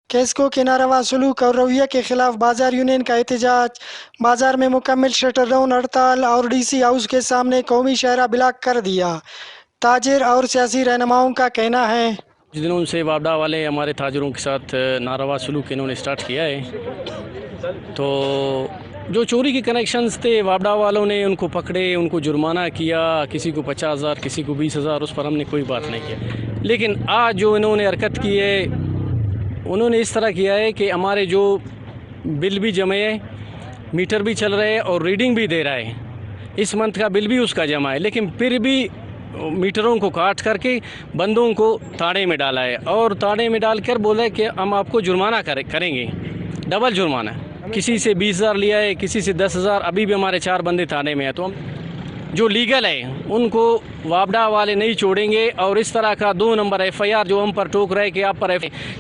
Case کو کنارہ سلوک اور رویہ کے خلاف بازار یونین کا احتجاج۔ بازار میں مکمل شٹر ڈاؤن ہڑتال اور ڈی سی ہاؤس کے سامنے قومی شاہراہ بلاک کر دیا۔ تاجر اور سیاسی رہنماؤں کا کہنا ہے کچھ دنوں سے وابڈا والے ہمارے تاجروں کے ساتھ ناروا سلوک انہوں نے سٹارٹ کیا ہے، تو جو چوری کے کنیکشنز تھے وابڈا والوں نے ان کو پکڑے، ان کو جرمانہ کیا، کسی کو 50,000 کسی کو 20,000، اس پر ہم نے کوئی بات نہیں کیا۔ لیکن آج جو انہوں نے حرکت کی ہے، انہوں نے اس طرح کیا ہے کہ ہمارے جو بل بھی جمع ہے، میٹر بھی چل رہے ہے اور ریڈنگ بھی دے رہا ہے، اس منتھ کا بل بھی اس کا جمع ہے، لیکن پھر بھی میٹروں کو کاٹ کر کے بندوں کو تاڑے میں ڈالا ہے، اور تاڑے میں ڈال کر بولا ہے کہ ہم آپ کو جرمانہ کریں گے، ڈبل جرمانہ۔ کسی سے 20,000 لیا ہے، کسی سے 10,000۔ ابھی بھی ہمارے 4 بندے تھانے میں ہیں، تو ہم جو لیگل ہے ان کو وابڈا والے نہیں چھوڑیں گے، اور اس طرح کا 2 نمبر ایف آئی آر جو ہم پر ٹوک رہے کہ آپ پر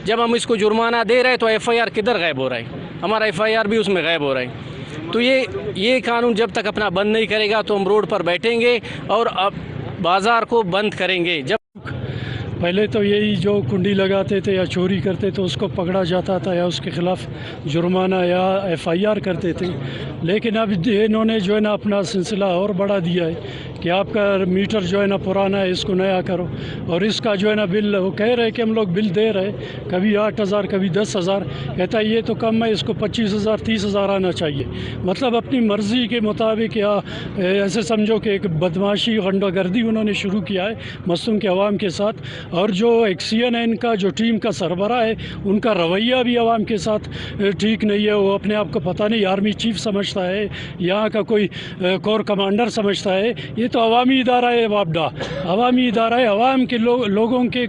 جب ہم اس کو جرمانہ دے رہے تو ایف آئی آر کدھر غائب ہو رہا ہے، ہمارا ایف آئی آر بھی اس میں غائب ہو رہا ہے۔ تو یہ قانون جب تک اپنا بند نہیں کرے گا تو ہم روڈ پر بیٹھیں گے اور اب بازار کو بند کریں گے۔ جب پہلے تو یہی جو کنڈی لگاتے تھے یا چوری کرتے تو اس کو پکڑا جاتا تھا یا اس کے خلاف جرمانہ یا ایف آئی آر کرتے تھے، لیکن اب انہوں نے جو ہے نا اپنا سلسلہ اور بڑھا دیا ہے کہ آپ کا میٹر جو ہے نا پرانا ہے، اس کو نیا کرو، اور اس کا جو ہے نا بل وہ کہہ رہے کہ ہم لوگ بل دے رہے، کبھی 8,000 کبھی 10,000، کہتا ہے یہ تو کم ہے، اس کو 25,000 30,000 آنا چاہیے۔ مطلب اپنی مرضی کے مطابق، یا ایسے سمجھو کہ ایک بدماشی غنڈہ گردی انہوں نے شروع کیا ہے مستوں کے عوام کے ساتھ، اور جو ایک سی این این کا جو ٹیم کا سربراہ ہے ان کا رویہ بھی عوام کے ساتھ ٹھیک نہیں ہے۔ وہ اپنے آپ کو پتہ نہیں آرمی چیف سمجھتا ہے، یہاں کا کوئی کور کمانڈر سمجھتا ہے۔ یہ تو عوامی ادارہ ہے وابڈا، عوامی ادارہ ہے، عوام کے لوگوں کے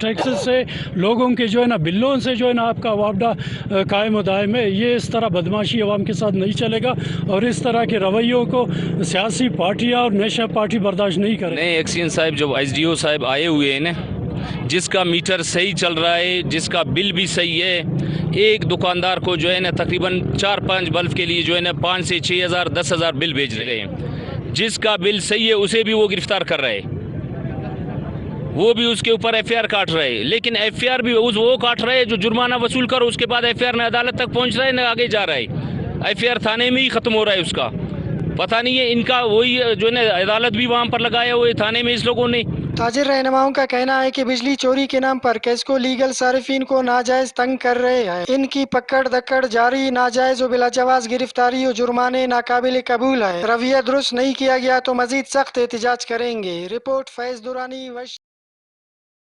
ٹیکسز سے، لوگوں کے جو ہے نا بلوں سے جو ہے نا آپ کا وابڈا قائم و دائم ہے۔ یہ اس طرح بدماشی عوام کے ساتھ نہیں چلے گا، اور اس طرح کے رویوں کو سیاسی پارٹیاں اور نیشنل پارٹی برداشت نہیں کرے۔ نئے ایکسین صاحب جو ایس ڈی او صاحب آئے ہوئے ہیں نا، جس کا میٹر صحیح چل رہا ہے، جس کا بل بھی صحیح ہے، ایک دکاندار کو جو ہے نا تقریباً 4-5 بلب کے لیے جو ہے نا 5 سے 6,000 10,000 بل بھیج رہے ہیں۔ جس کا بل صحیح ہے اسے بھی وہ گرفتار کر رہے، وہ بھی اس کے اوپر ایف آئی آر کاٹ رہے، لیکن ایف آئی آر بھی وہ کاٹ رہے جو جرمانہ وصول کر اس کے بعد ایف آئی آر نہ عدالت تک پہنچ رہا ہے نہ آگے جا رہا ہے، ایف آئی آر تھانے میں ہی ختم ہو رہا ہے اس کا۔ پتہ نہیں ہے ان کا وہی جو ہے نا عدالت بھی وہاں پر لگائے ہوئے تھانے میں اس لوگوں نے۔ تاجر رہنماؤں کا کہنا ہے کہ بجلی چوری کے نام پر کیس کو لیگل صارفین کو ناجائز تنگ کر رہے ہیں۔ ان کی پکڑ دکڑ جاری، ناجائز و بلا جواز گرفتاری و جرمانے ناقابل قبول ہے۔ رویہ درست نہیں کیا گیا تو مزید سخت احتجاج کریں گے۔ رپورٹ فیض درانی،